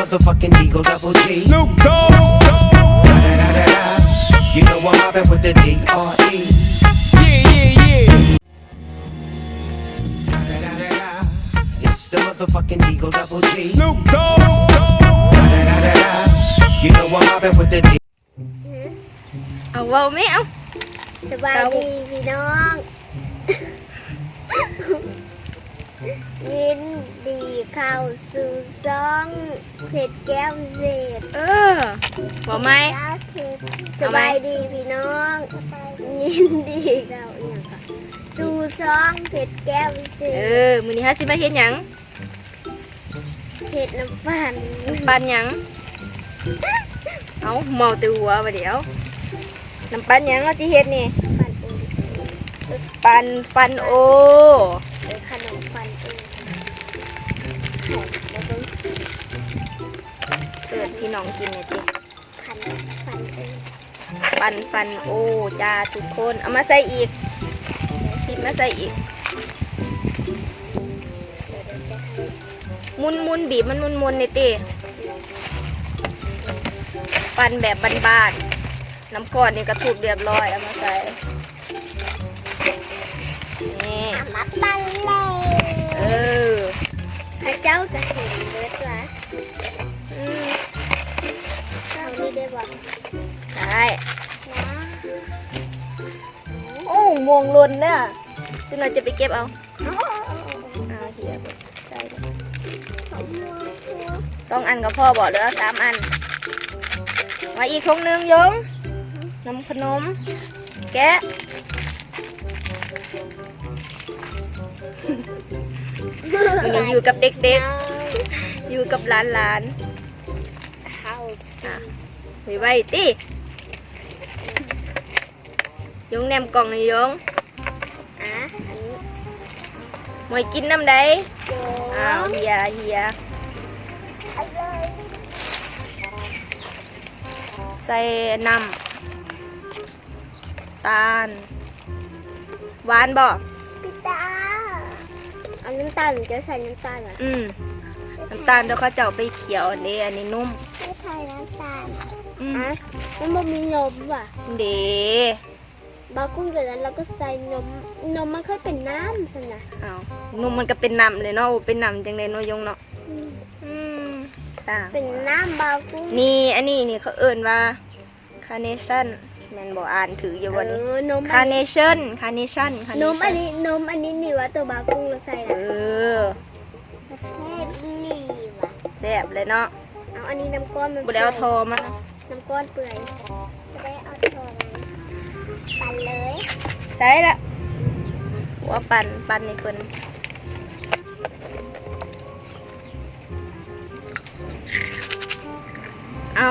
motherfucking Eagle Double G. Snoop Dogg. You know I'm mobbing with the D.R.E. Yeah. It's the motherfucking Eagle Double G. Snoop Dogg. You know I'm mobbing with the D. เอาเว้าไหมเอา สบายดีพี่น้อง ยินดีเข้าสู่ซ่องเพชรแก้วเศษ บอกไหม สบายดีพี่น้อง ยินดีเข้าอย่างค่ะสู่ซ่องเพชรแก้วเศษ มื้อนี้ฮะสิมาเฮ็ดหยัง เพชรน้ำปั่น ปั่นหยังเอาเมาแตัวหัวมาเดี๋ยวน้ำปั่นหยังเอาที่เฮ็ดนี่ ปั่นโอ ปั่นโอ ขนมปั่นโอแล้วก็ เปิดพี่น้องกินเนี่ยจิ ปั่นโอ ปั่นโอจ้าทุกคนเอามาใส่อีกคิดมาใส่อีกมุนบีบมันมุนเนี่ยติปั่นแบบบ้านๆน้ำก้อนนี่กระทุบเรียบร้อยเอามาใส่นี่ มาปั่นเลยข้าเจ้าจะเห็นเลือดวะเอานี่ได้บ่ ใช่ นะ โอ้มวงลนเนี่ยจึงเราจะไปเก็บเอาเฮียใส่เลย2 อันก็พอบอกเหลือ3 อันมาอีกถุงนึงยงน้ำขนมแกะวันนี้อยู่กับเด็กๆอยู่กับหลาน เข้าสู่ ไว้ติยงแนมกล่องนี่ยง อันนี้ มวยกินน้ำใด โย เฮียใส่น้ำตาลหวานบ่ พี่ตาเอาน้ำตาลหรือจะใส่น้ำตาลเหรอ น้ำตาลเดี๋ยวเขาจะเอาไปเขียวอันนี้นุ่ม ไม่ใส่น้ำตาล อ่ะ มันบ่มีนมว่ะ เด บากุ้งเกิดแล้วเราก็ใส่นมมันค่อยเป็นน้ำสินะ เอานุ่มมันก็เป็นน้ำเลยเนาะเป็นน้ำจังเลยเนาะยงเนาะสร้าง เป็นน้ำบากุ้ง นี่อันนี้นี่เขาเอิ่นว่าคาร์เนชั่นแมันบอกอ่านถืออยู่วันนี้ นม คาร์เนชั่น นมอันนี้นี่ว่าตัวบากุ้งเราใส่ เอ นะ อ ประเทศลีว่ะ แซ่บเลยเนาะ เอาอันนี้น้ำก้อนมัน บุได้เอาทอมา น้ำก้อนเปื่อยจะได้เอาโซนปั่นเลย ใช่ละว่าปั่นในคนเอา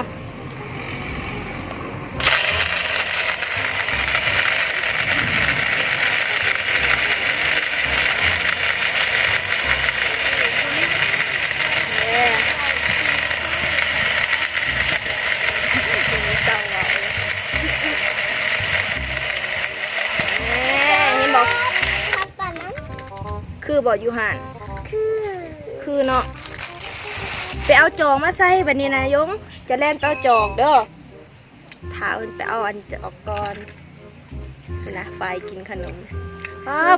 ปั่นน้ คือบอกอยู่ห่าน ำคือ คือเนาะไปเอาจอกมาใส่แบบนี้นะยงจะแล่นไปเอาจอกเด้อถาไปเอาอันจะออกก่อนนี่นะไฟกินขนม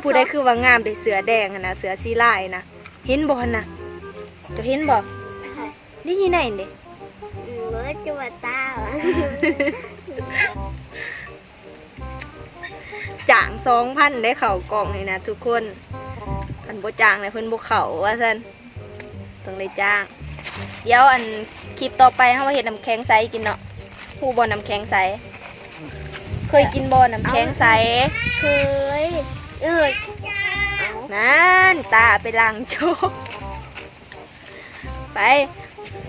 ผู้ใดคือว่างามได้เสือแดงนะเสือสีลายนะเห็นบ่นะจะเห็นบ่นี่ยี่ไหนเด้ เมื่อจังหวัดตาว่ะ จ่าง 2,000 ได้เข่ากล่องเลยนะทุกคนคันบ่จ่างเลยเพิ่นบ่เข่าว่าซั่นต้องได้จ้าง เดี๋ยวอันคลิปต่อไปเฮามาเฮ็ดน้ำแข็งใสกินเนาะฮู้บ่น้ำแข็งใสเคยกินบ่น้ำแข็งใส เคยเอา นั่นตาไปล้างโชกไป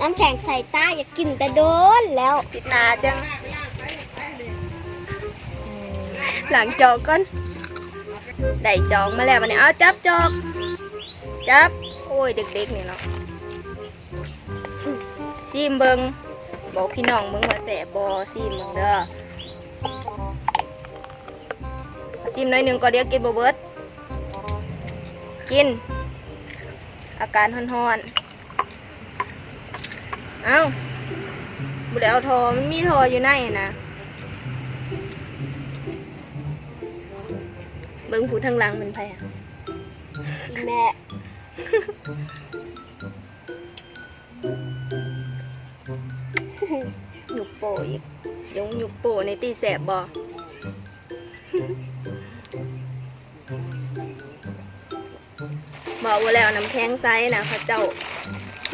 น้ำแข็งใส่ตาอยากกินแต่โดนแล้ว ปิดหน้าจังหลังจอกก่อนได้จอกมาแล้วมันนี่เอาจับจอกจับโอ้ยเด็กๆนี่เนาะซีมเบิงบอกพี่น้องเบิงว่าแสบบอซีมเบิงเด้อซีมหน่อยหนึ่งก็เดี๋ยวกินบ่เบิดกินอาการฮ้อนๆ เอ้าบุได้เอาทอมันมีทออยู่ในนะเบิ่งผู้ทางหลังมันไผอะ อีแม่ หยุกโปอีกยงหยุกโปในตีแสบบ่บอกว่าแล้วน้ำแข็งไซส์นะเขาเจ้า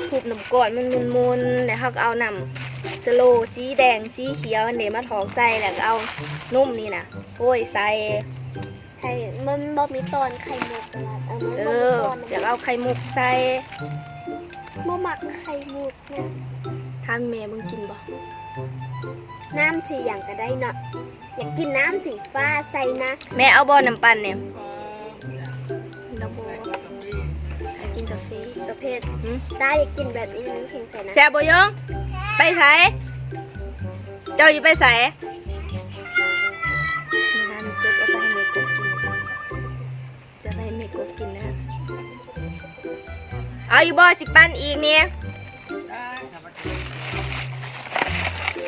ผูบน้ำก้อนมันมุนๆแล้วเขาก็เอาน้ำสโลว์สีแดงสีเขียวเนี่ยมาถอกใส่แล้วก็เอานุ่มนี่นะโอ้ยใส่ ไข่มันบ่มีตอนไข่มุกตลาดมัน เอ บ่มี อ ตอน เดี๋ยวเอาไข่มุกใส่ บ่มักไข่มุกนะ ทานแม่มึงกินบ่ น้ำสีอย่างก็ได้เนาะอยากกินน้ำสีฟ้าใส่นะ แม่เอาบ่อน้ำปั่นเนี่ยน้ำบ่กินกาแฟ สเพศ หืม ตาอยากกินแบบนี้น้ำแข็งใส่นะ แซ่บบ่ยงไปไสเจ้าอยู่ไปไสนะคะมีกบเอาไปให้เมกบกินจะไปให้เมกบกินนะเอาอยู่บ่สิปั่นอีกเนี่ย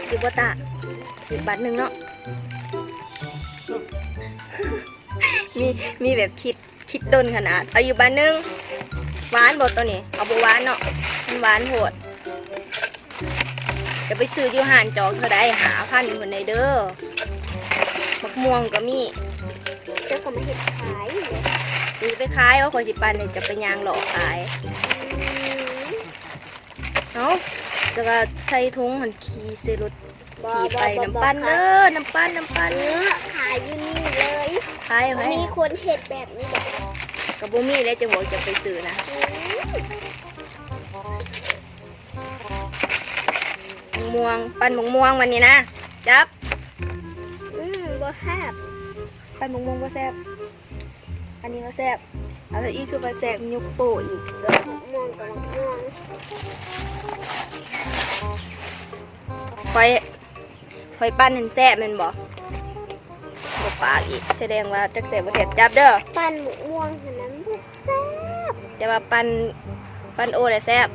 อยู่บ่ตาอีกบาทหนึ่งเนาะ มีแบบคิดดนขนาดเอาอยู่บาทหนึ่งหวานบ่ตัวนี้เอาบ่หวานเนาะมันหวานโหดจะไปซื้ออยู่ห้านจอกเท่าใด5,000คนในเด้อบักม่วงก็มี เจ้าก็มาเห็ดขายอยู่เลย ซื้อไปขายว่าคนสิปันเนี่ยจะไปยางหลอกขายเนาะจะว่าใส่ถุงหันขี่เซรุดขี่ไปน้ำปั้นเด้อน้ำปั้น เนื้อขายอยู่นี่เลย ขายไว้ มีคนเห็ดแบบนี้แบบ กับบุมี่แล้วจะบอกจะไปซื้อนะม่วงปั้นบงม่วงวันนี้นะจับ บ่แฮบ ปั้นบงม่วงก็แซ่บอันนี้ก็แซ่บอะไรอีกคือปลาแซ่บยุกโปอีก ม่วงกับม่วง คอยปั้นเห็นแซ่บแมันบอกบปากอีกแสดงว่าจักแซ่บบ่แซ่บจับเด้อ ปั่นหมูม่วงขนาดนั้นบ่แซ่บ แต่ว่าปั้นโอได้แซ่บ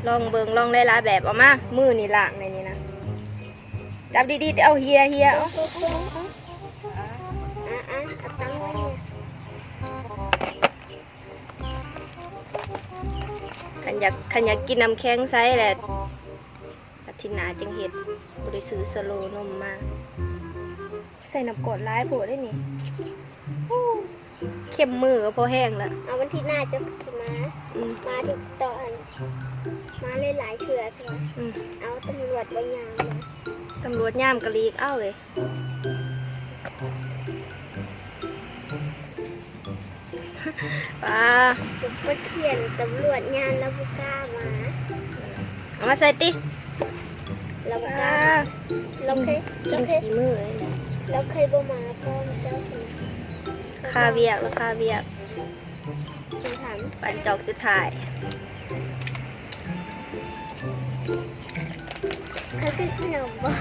ลองเบิ่งลองหลายๆแบบเอามามือนี่ล่างในนี้นะจับดีๆเอาเฮียเอา เอาตั้งไว้เนี่ย ขันอยากกินน้ำแข็งไซส์แหละอาทิตย์หน้าจังเฮ็ดบ่ได้ซื้อสโลนมมาใส่น้ำกรดหลายโพดได้นี่เข้มมือก็พอแห้งแล้ว เอาวันที่หน้าจะสิมา อืม มาทุกตอนมาหลายๆเถื่อใช่ไหม อืม เอาตำรวจบางอย่างมา ตำรวจย่ามกะลีกเอ้าเลยป้า ผมก็เขียนตำรวจงานแล้วบุกล้ามา เอามาใส่ติ เราบุก ป้า ล้าเราเคย กินขี้มือเลย เราเคยบ่มาพ่อเจ้าสิ ค่าเวียกแล้วค่าเวียก คุณถาม ปันจอกสุดท้าย เขาคือขนมบ่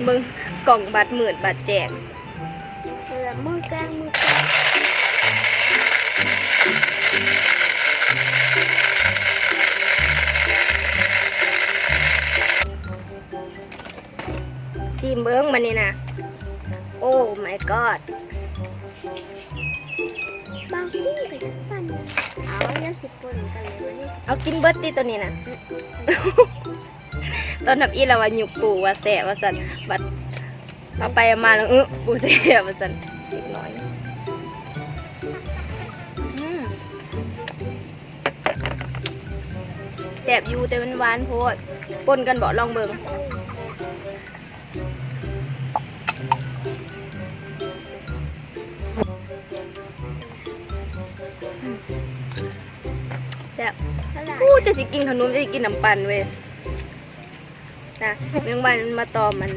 มึงกล่องบัตรหมื่นบัตรแจก มือกลางมือกลาง ซีมเบิ้งมันนี่นะโอ้ my god บางกุ้งกับทั้งปันเอาเนี่ยสิปนกันเลยวันนี้ เอากินเบิร์ตติตัวนี้นะ ตอนนับอีแล้วว่าหยุกปูว่าแสบว่าสันบัดเอาไปเอามาแล้วปูแสบว่าสันเล็กน้อยแสบอยู่แต่มันหวานโพดปนกันบ่ลองเบิ่งแสบ เท่าไหร่ จะสิกินขนมจะสิกินน้ำปั่นเว้ยนะเมื่อวานมันมาตอมมัน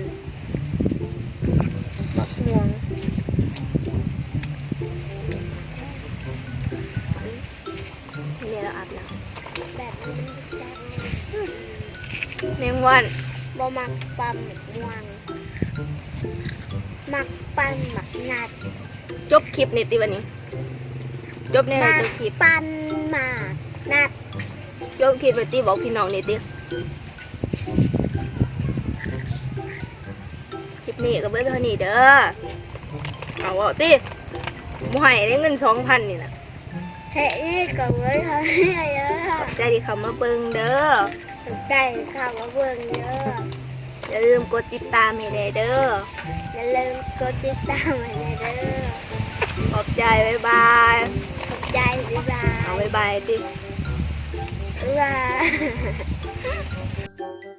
มะม่วงเนี่ยเราอาบน้ แบบนี้มันแซ่บ ำแมงวัน บ่มักปั๊มม่วงมักปั้นมักงัด จบคลิปนี่ติวันนี้ จบในไหนจบคลิป ปั้นหมาก ฮ นัด โยมคิดไปติบอกพี่น้องนี่ติคลิปนี้ก็เบิ่งเท่านี้เด้อเอาเอาติบ่ให้ได้เงิน 2,000 นี่น่ะ เฮ้ยก็ไว้ทำให้เยอะค่ะ ใจที่เขามาเบิ่งเด้อ สนใจข่าวมาเบิ่งเยอะ อย่าลืมกดติดตามให้ได้เด้อ อย่าลืมกดติดตามให้เด้อ ขอบใจบ๊ายบาย ขอบใจบ๊ายบา เอา ย บ๊ายบายติ บ๊ายบาย